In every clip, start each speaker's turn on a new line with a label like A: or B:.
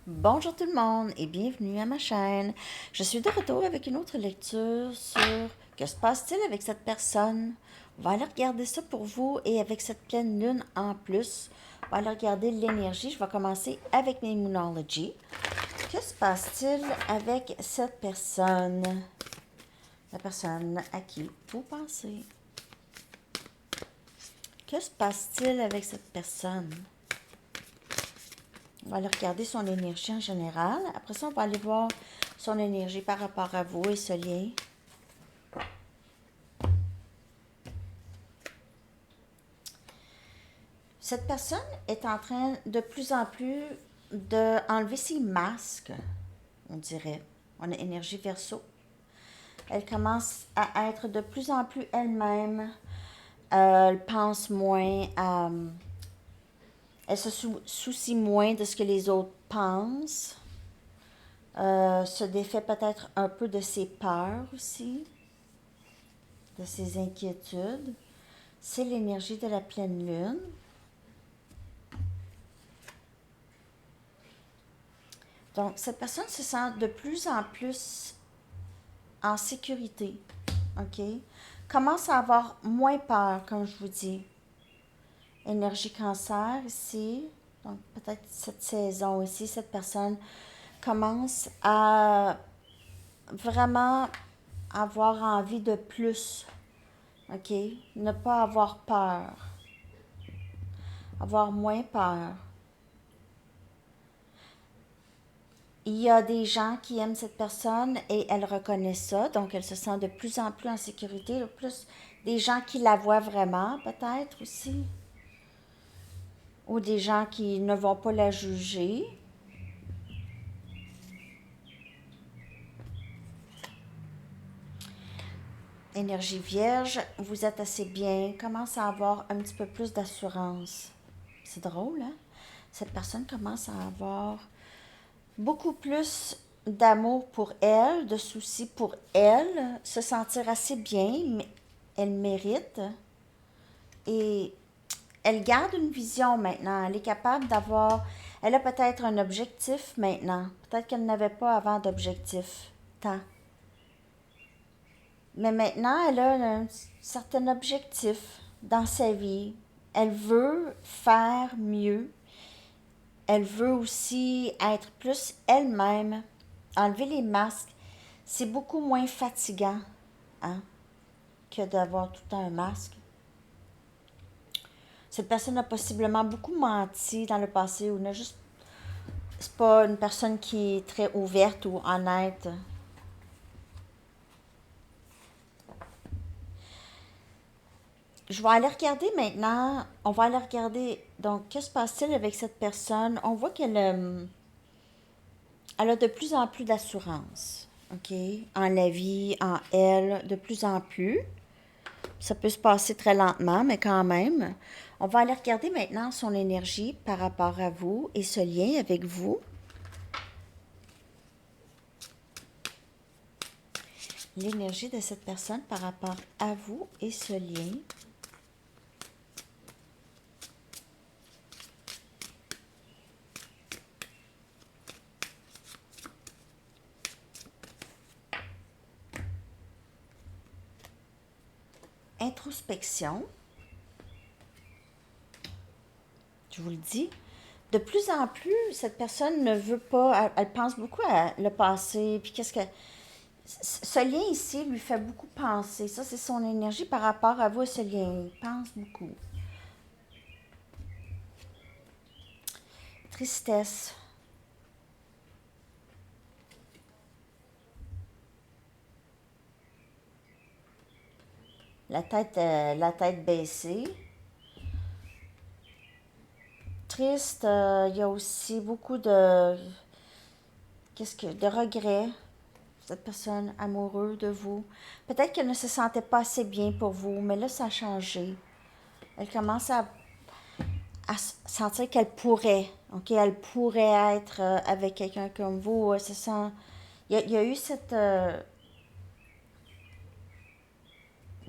A: Bonjour tout le monde et bienvenue à ma chaîne. Je suis de retour avec une autre lecture sur que se passe-t-il avec cette personne. On va aller regarder ça pour vous et avec cette pleine lune en plus, on va aller regarder l'énergie. Je vais commencer avec mes Moonology. Que se passe-t-il avec cette personne? La personne à qui vous pensez. Que se passe-t-il avec cette personne? On va aller regarder son énergie en général. Après ça, on va aller voir son énergie par rapport à vous et ce lien. Cette personne est en train de plus en plus d'enlever ses masques, on dirait. On a énergie verso. Elle commence à être de plus en plus elle-même. Elle pense moins à... Elle se soucie moins de ce que les autres pensent. Se défait peut-être un peu de ses peurs aussi, de ses inquiétudes. C'est l'énergie de la pleine lune. Donc, cette personne se sent de plus en plus en sécurité, OK? Commence à avoir moins peur, comme je vous dis. Énergie cancer ici, donc peut-être cette saison ici, cette personne commence à vraiment avoir envie de plus, OK? Ne pas avoir peur, avoir moins peur. Il y a des gens qui aiment cette personne et elle reconnaît ça, donc elle se sent de plus en plus en sécurité, plus des gens qui la voient vraiment peut-être aussi, ou des gens qui ne vont pas la juger. Énergie vierge, vous êtes assez bien, commence à avoir un petit peu plus d'assurance. C'est drôle, hein? Cette personne commence à avoir beaucoup plus d'amour pour elle, de soucis pour elle, se sentir assez bien, mais elle mérite. Et elle garde une vision maintenant. Elle est capable d'avoir... Elle a peut-être un objectif maintenant. Peut-être qu'elle n'avait pas avant d'objectif. Tant. Mais maintenant, elle a un certain objectif dans sa vie. Elle veut faire mieux. Elle veut aussi être plus elle-même. Enlever les masques, c'est beaucoup moins fatigant, hein, que d'avoir tout le temps un masque. Cette personne a possiblement beaucoup menti dans le passé ou n'a juste... C'est pas une personne qui est très ouverte ou honnête. Je vais aller regarder maintenant. On va aller regarder. Donc, que se passe-t-il avec cette personne? On voit qu'elle elle a de plus en plus d'assurance. OK? En la vie, en elle, de plus en plus. Ça peut se passer très lentement, mais quand même. On va aller regarder maintenant son énergie par rapport à vous et ce lien avec vous. L'énergie de cette personne par rapport à vous et ce lien. Introspection. Je vous le dis. De plus en plus, cette personne ne veut pas, elle pense beaucoup à le passé, puis qu'est-ce que... Ce lien ici lui fait beaucoup penser. Ça, c'est son énergie par rapport à vous, ce lien. Il pense beaucoup. Tristesse. La tête baissée. Triste, il y a aussi beaucoup de... Qu'est-ce que... De regrets. Cette personne amoureuse de vous. Peut-être qu'elle ne se sentait pas assez bien pour vous, mais là, ça a changé. Elle commence à sentir qu'elle pourrait, ok, elle pourrait être avec quelqu'un comme vous. Elle se sent, il y a eu cette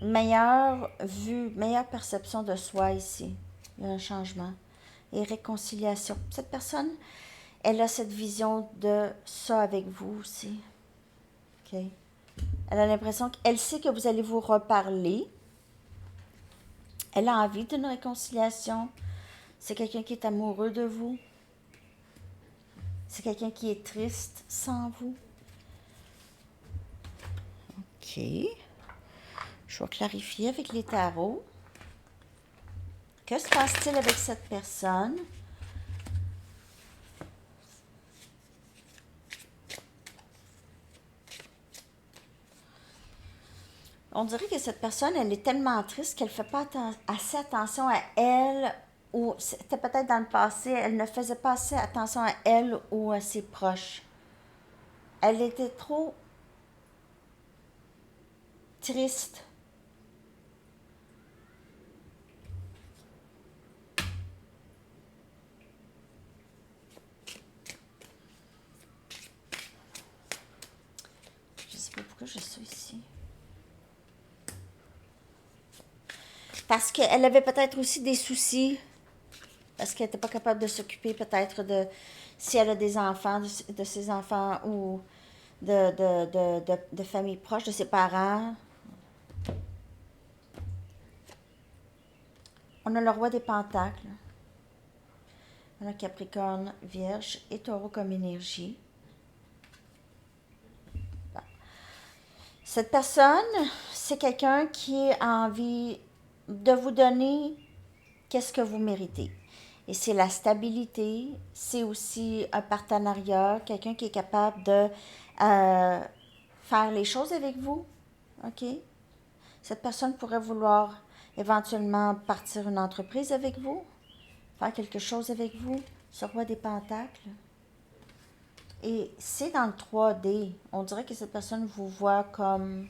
A: meilleure vue, meilleure perception de soi ici. Il y a un changement et réconciliation. Cette personne elle a cette vision de ça avec vous aussi. OK? Elle a l'impression qu'elle sait que vous allez vous reparler. Elle a envie d'une réconciliation. C'est quelqu'un qui est amoureux de vous. C'est quelqu'un qui est triste sans vous. OK. Je vais clarifier avec les tarots. Que se passe-t-il avec cette personne? On dirait que cette personne, elle est tellement triste qu'elle ne fait pas assez attention à elle, ou c'était peut-être dans le passé, elle ne faisait pas assez attention à elle ou à ses proches. Elle était trop triste. Je ne sais pas pourquoi je suis ici. Parce qu'elle avait peut-être aussi des soucis, parce qu'elle n'était pas capable de s'occuper peut-être de si elle a des enfants, de ses enfants ou de familles proches, de ses parents. On a le roi des pentacles. On a Capricorne, Vierge et Taureau comme énergie. Bon. Cette personne, c'est quelqu'un qui a envie de vous donner qu'est-ce que vous méritez. Et c'est la stabilité, c'est aussi un partenariat, quelqu'un qui est capable de faire les choses avec vous. OK? Cette personne pourrait vouloir éventuellement partir une entreprise avec vous, faire quelque chose avec vous, ce roi des pentacles. Et c'est dans le 3D. On dirait que cette personne vous voit comme...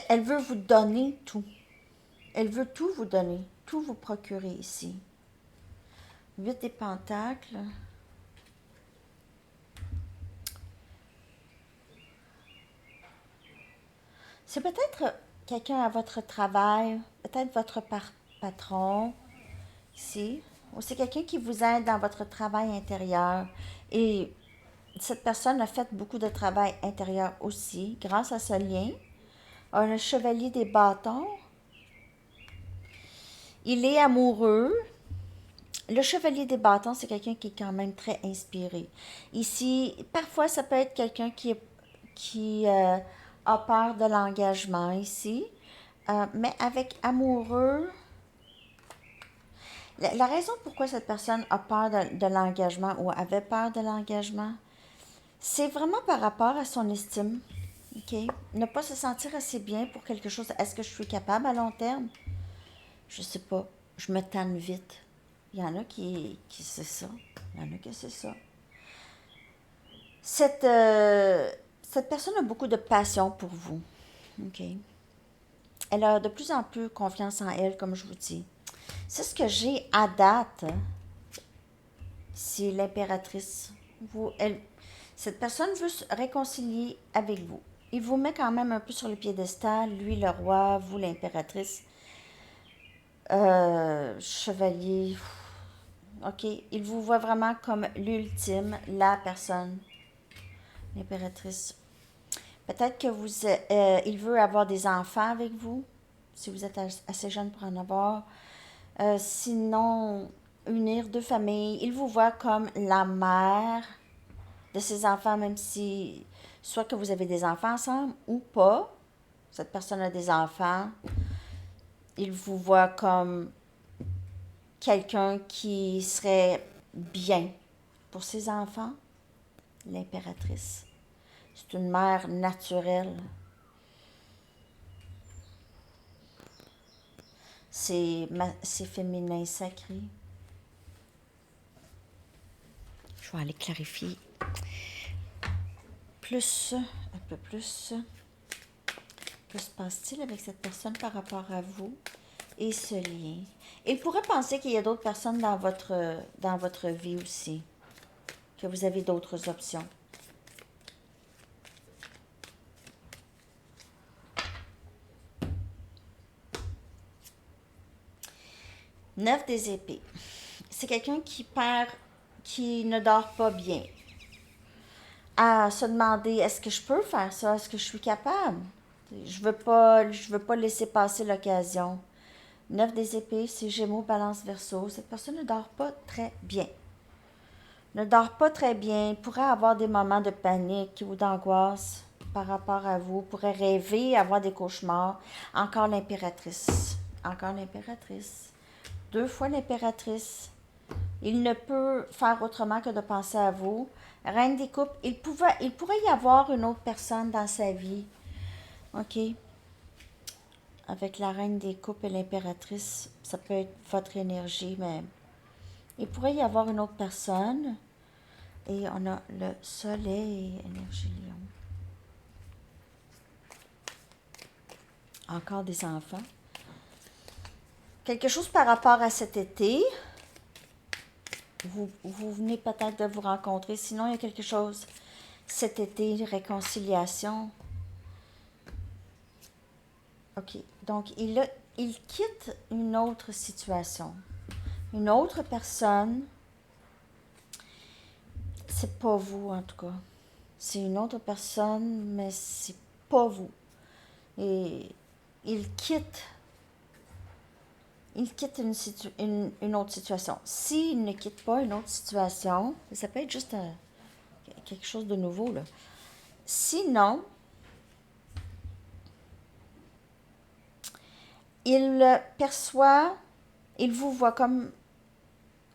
A: Elle veut vous donner tout. Elle veut tout vous donner, tout vous procurer ici. 8 des pentacles. C'est peut-être quelqu'un à votre travail, peut-être votre patron ici. Ou c'est quelqu'un qui vous aide dans votre travail intérieur. Et cette personne a fait beaucoup de travail intérieur aussi, grâce à ce lien. On a le chevalier des bâtons. Il est amoureux. Le chevalier des bâtons, c'est quelqu'un qui est quand même très inspiré. Ici, parfois, ça peut être quelqu'un qui a peur de l'engagement ici. Mais avec amoureux, la raison pourquoi cette personne a peur de l'engagement ou avait peur de l'engagement, c'est vraiment par rapport à son estime. OK? Ne pas se sentir assez bien pour quelque chose. Est-ce que je suis capable à long terme? Je sais pas. Je me tanne vite. Il y en a qui c'est ça. Il y en a qui c'est ça. Cette personne a beaucoup de passion pour vous. OK? Elle a de plus en plus confiance en elle, comme je vous dis. C'est ce que j'ai à date. C'est l'impératrice. Cette personne veut se réconcilier avec vous. Il vous met quand même un peu sur le piédestal, lui le roi, vous l'impératrice. Chevalier. OK, il vous voit vraiment comme l'ultime, la personne, l'impératrice. Peut-être que il veut avoir des enfants avec vous, si vous êtes assez jeune pour en avoir. Sinon, unir deux familles. Il vous voit comme la mère de ses enfants, même si soit que vous avez des enfants ensemble ou pas. Cette personne a des enfants. Il vous voit comme quelqu'un qui serait bien pour ses enfants. L'impératrice. C'est une mère naturelle. C'est féminin sacré. Je vais aller clarifier plus, un peu plus. Que se passe-t-il avec cette personne par rapport à vous et ce lien? Il pourrait penser qu'il y a d'autres personnes dans votre vie aussi, que vous avez d'autres options. Neuf des épées. C'est quelqu'un qui perd qui ne dort pas bien, à se demander, est-ce que je peux faire ça? Est-ce que je suis capable? Je veux pas laisser passer l'occasion. 9 des épées, c'est Gémeaux, Balance, Verseau. Cette personne ne dort pas très bien. Ne dort pas très bien, pourrait avoir des moments de panique ou d'angoisse par rapport à vous, pourrait rêver, avoir des cauchemars. Encore l'impératrice. Encore l'impératrice. 2 fois l'impératrice. Il ne peut faire autrement que de penser à vous. Reine des coupes, il pourrait y avoir une autre personne dans sa vie. OK? Avec la reine des coupes et l'impératrice, ça peut être votre énergie, mais il pourrait y avoir une autre personne. Et on a le soleil, énergie lion. Encore des enfants. Quelque chose par rapport à cet été. Vous venez peut-être de vous rencontrer. Sinon, il y a quelque chose cet été, réconciliation. OK. Donc, il quitte une autre situation. Une autre personne. C'est pas vous, en tout cas. C'est une autre personne, mais c'est pas vous. Et il quitte une autre situation. S'il ne quitte pas une autre situation, ça peut être juste quelque chose de nouveau, là. Sinon, il perçoit, il vous voit comme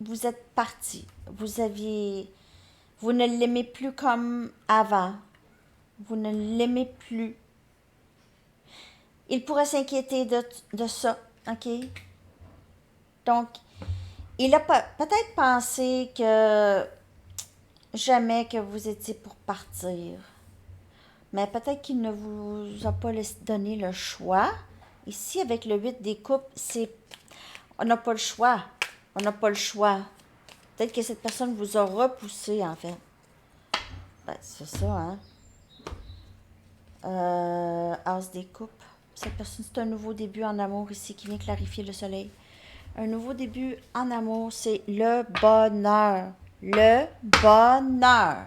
A: vous êtes parti. Vous ne l'aimez plus comme avant. Vous ne l'aimez plus. Il pourrait s'inquiéter de ça, OK? Donc, il a peut-être pensé que jamais que vous étiez pour partir. Mais peut-être qu'il ne vous a pas donné le choix. Ici, avec le 8 des coupes, on n'a pas le choix. On n'a pas le choix. Peut-être que cette personne vous a repoussé, en fait. Ben, c'est ça, hein? As des coupes. Cette personne, c'est un nouveau début en amour ici qui vient clarifier le soleil. Un nouveau début en amour, c'est le bonheur. Le bonheur.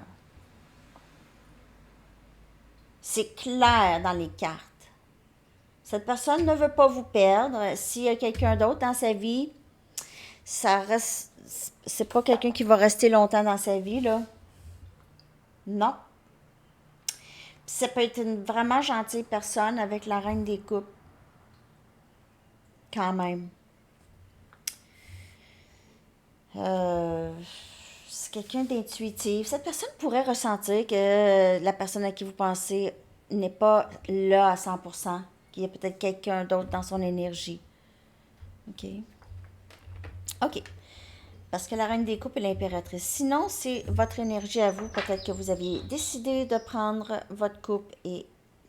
A: C'est clair dans les cartes. Cette personne ne veut pas vous perdre. S'il y a quelqu'un d'autre dans sa vie, ça reste. C'est pas quelqu'un qui va rester longtemps dans sa vie, là. Non. Ça peut être une vraiment gentille personne avec la reine des coupes. Quand même. C'est quelqu'un d'intuitif. Cette personne pourrait ressentir que la personne à qui vous pensez n'est pas là à 100%, qu'il y a peut-être quelqu'un d'autre dans son énergie. OK? OK. Parce que la reine des coupes est l'impératrice. Sinon, c'est votre énergie à vous. Peut-être que vous aviez décidé de prendre votre coupe et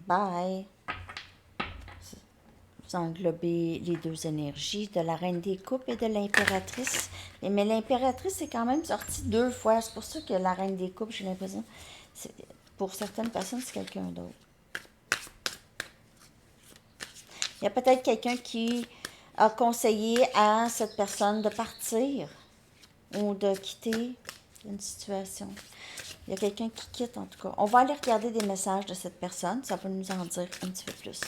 A: bye. Vous englobez les deux énergies de la reine des coupes et de l'impératrice. Mais l'impératrice est quand même sortie 2 fois. C'est pour ça que la reine des coupes, j'ai l'impression, pour certaines personnes, c'est quelqu'un d'autre. Il y a peut-être quelqu'un qui a conseillé à cette personne de partir ou de quitter une situation. Il y a quelqu'un qui quitte, en tout cas. On va aller regarder des messages de cette personne. Ça va nous en dire un petit peu plus.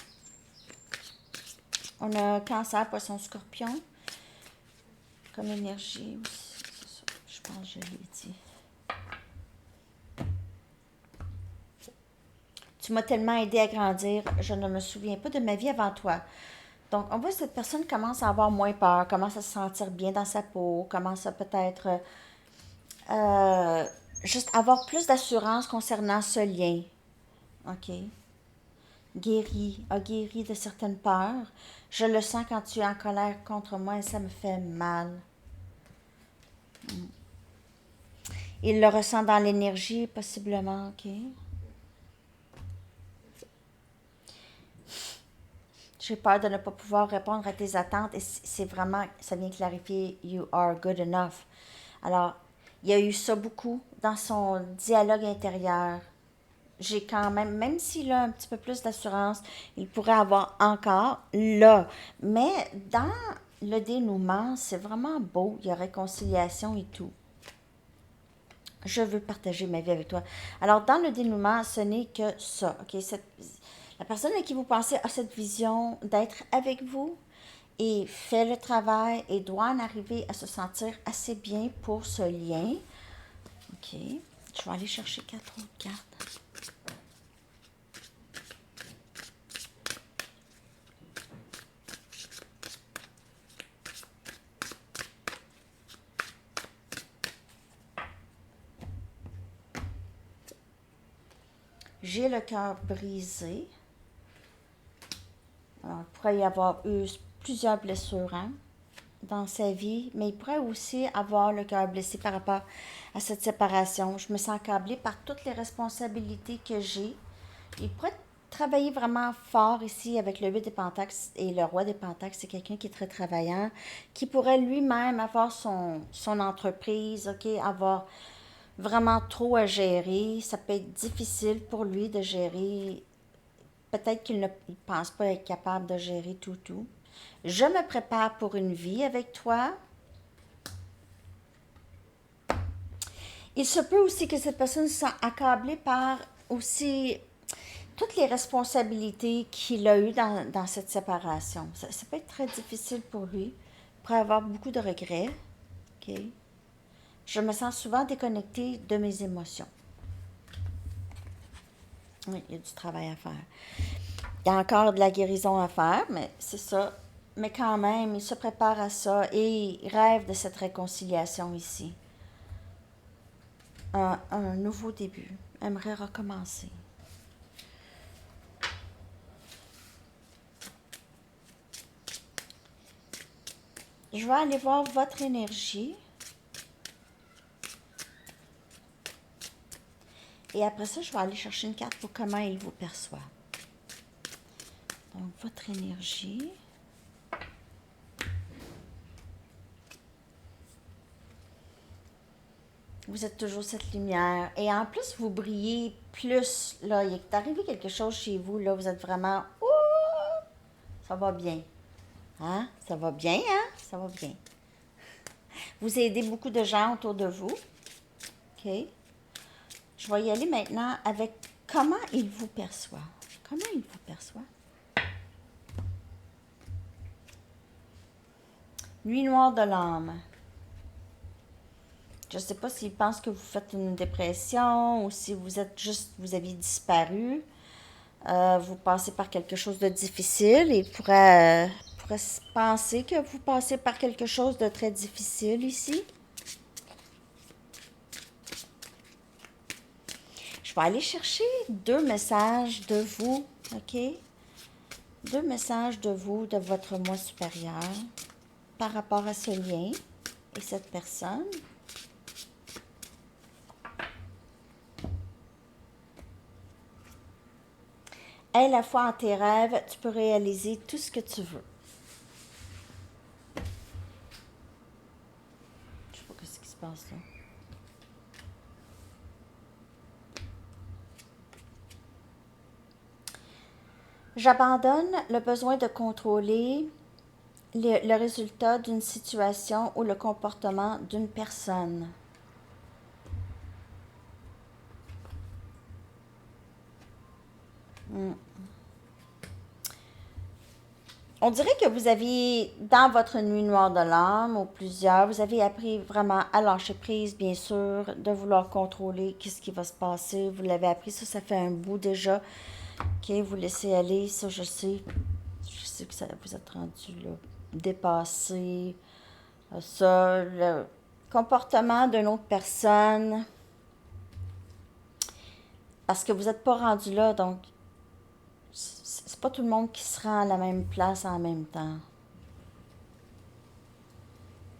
A: On a Cancer, Poisson, Scorpion comme énergie aussi. Je pense que je l'ai dit. Tu m'as tellement aidé à grandir, je ne me souviens pas de ma vie avant toi. Donc, on voit que cette personne commence à avoir moins peur, commence à se sentir bien dans sa peau, commence à peut-être juste avoir plus d'assurance concernant ce lien. OK. A guéri de certaines peurs. Je le sens quand tu es en colère contre moi et ça me fait mal. Il le ressent dans l'énergie, possiblement, OK? J'ai peur de ne pas pouvoir répondre à tes attentes et c'est vraiment, ça vient clarifier, you are good enough. Alors, il y a eu ça beaucoup dans son dialogue intérieur. J'ai quand même s'il a un petit peu plus d'assurance, il pourrait avoir encore là. Mais dans le dénouement, c'est vraiment beau, il y a réconciliation et tout. Je veux partager ma vie avec toi. Alors, dans le dénouement, ce n'est que ça. OK? La personne à qui vous pensez a cette vision d'être avec vous et fait le travail et doit en arriver à se sentir assez bien pour ce lien. OK. Je vais aller chercher 4 autres cartes. J'ai le cœur brisé. Alors, il pourrait y avoir eu plusieurs blessures dans sa vie, mais il pourrait aussi avoir le cœur blessé par rapport à cette séparation. Je me sens accablée par toutes les responsabilités que j'ai. Il pourrait travailler vraiment fort ici avec le 8 des Pentacles et le Roi des Pentacles. C'est quelqu'un qui est très travaillant, qui pourrait lui-même avoir son entreprise, OK, avoir vraiment trop à gérer. Ça peut être difficile pour lui de gérer. Peut-être qu'il ne pense pas être capable de gérer tout. Je me prépare pour une vie avec toi. Il se peut aussi que cette personne se sent accablée par aussi toutes les responsabilités qu'il a eues dans cette séparation. Ça peut être très difficile pour lui. Il pourrait avoir beaucoup de regrets. OK? Je me sens souvent déconnectée de mes émotions. Oui, il y a du travail à faire. Il y a encore de la guérison à faire, mais c'est ça. Mais quand même, il se prépare à ça et il rêve de cette réconciliation ici. Un nouveau début. Aimerait recommencer. Je vais aller voir votre énergie. Et après ça, je vais aller chercher une carte pour comment il vous perçoit. Donc, votre énergie. Vous êtes toujours cette lumière. Et en plus, vous brillez plus. Là, il est arrivé quelque chose chez vous. Là, vous êtes vraiment... Ouh, ça va bien. Hein? Ça va bien, hein? Ça va bien. Vous aidez beaucoup de gens autour de vous. OK? Je vais y aller maintenant avec comment il vous perçoit. Comment il vous perçoit? Nuit noire de l'âme. Je ne sais pas s'il pense que vous faites une dépression ou si vous êtes juste, vous avez disparu. Vous passez par quelque chose de difficile. Il pourrait penser que vous passez par quelque chose de très difficile ici. Je vais aller chercher 2 messages de vous, OK? 2 messages de vous, de votre moi supérieur, par rapport à ce lien et cette personne. Aie la foi en tes rêves, tu peux réaliser tout ce que tu veux. Je sais pas ce qui se passe là. J'abandonne le besoin de contrôler le résultat d'une situation ou le comportement d'une personne. On dirait que vous avez, dans votre nuit noire de l'âme, ou plusieurs, vous avez appris vraiment à lâcher prise, bien sûr, de vouloir contrôler qu'est-ce qui va se passer. Vous l'avez appris, ça fait un bout déjà. OK, vous laissez aller, ça, je sais. Je sais que vous êtes rendu là, dépassé. Ça, le comportement d'une autre personne. Parce que vous n'êtes pas rendu là, donc c'est pas tout le monde qui se rend à la même place en même temps.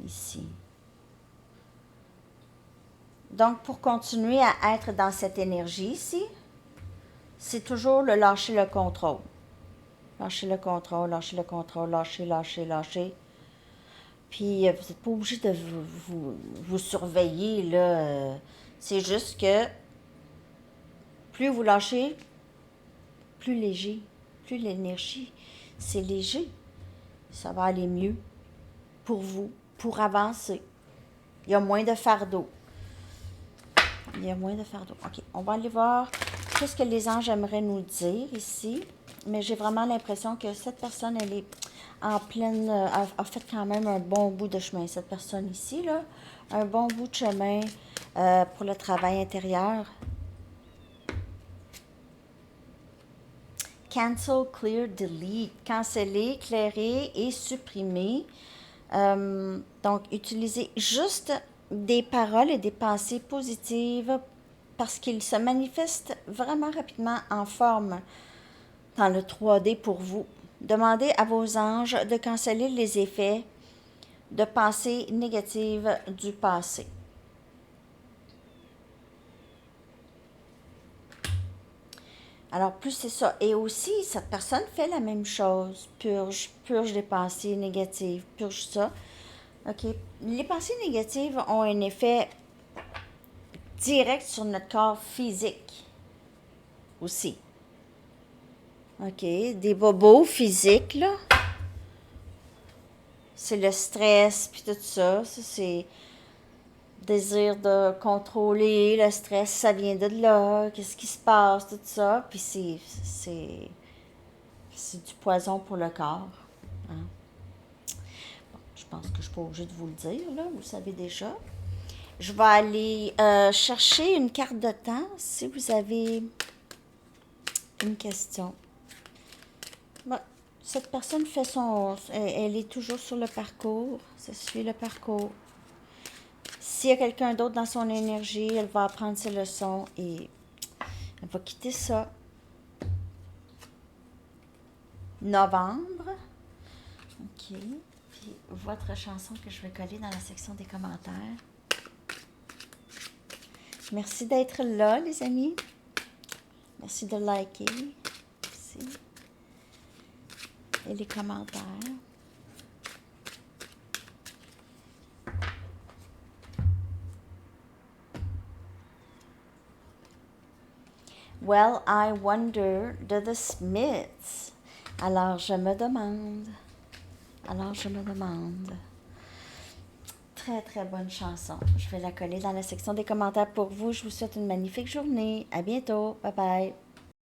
A: Ici. Donc, pour continuer à être dans cette énergie ici, c'est toujours le lâcher le contrôle. Lâcher le contrôle, lâcher le contrôle, lâcher. Puis, vous n'êtes pas obligé de vous surveiller, là. C'est juste que plus vous lâchez, plus léger, plus l'énergie, c'est léger. Ça va aller mieux pour vous, pour avancer. Il y a moins de fardeau. Il y a moins de fardeau. OK, on va aller voir qu'est-ce que les anges aimeraient nous dire ici. Mais j'ai vraiment l'impression que cette personne, elle est en pleine... a fait quand même un bon bout de chemin, cette personne ici, là. Un bon bout de chemin pour le travail intérieur. Cancel, clear, delete. Canceller, éclairer et supprimer. Donc, utilisez juste des paroles et des pensées positives parce qu'ils se manifestent vraiment rapidement en forme dans le 3D pour vous. Demandez à vos anges de canceller les effets de pensées négatives du passé. Alors, plus c'est ça. Et aussi, cette personne fait la même chose. Purge les pensées négatives. Purge ça. OK. Les pensées négatives ont un effet direct sur notre corps physique aussi. OK. Des bobos physiques, là. C'est le stress, puis tout ça. Ça, c'est désir de contrôler. Le stress, ça vient de là. Qu'est-ce qui se passe, tout ça. Puis c'est du poison pour le corps. Hein? Bon, je pense que je ne suis pas obligée de vous le dire, là. Vous le savez déjà. Je vais aller chercher une carte de temps si vous avez une question. Bon, cette personne fait elle est toujours sur le parcours. Ça suit le parcours. S'il y a quelqu'un d'autre dans son énergie, elle va apprendre ses leçons et elle va quitter ça. Novembre. OK. Puis votre chanson que je vais coller dans la section des commentaires. Merci d'être là, les amis. Merci de liker. Merci. Et les commentaires. Well, I wonder de The Smiths. Alors, je me demande. Très, très bonne chanson. Je vais la coller dans la section des commentaires pour vous. Je vous souhaite une magnifique journée. À bientôt. Bye bye.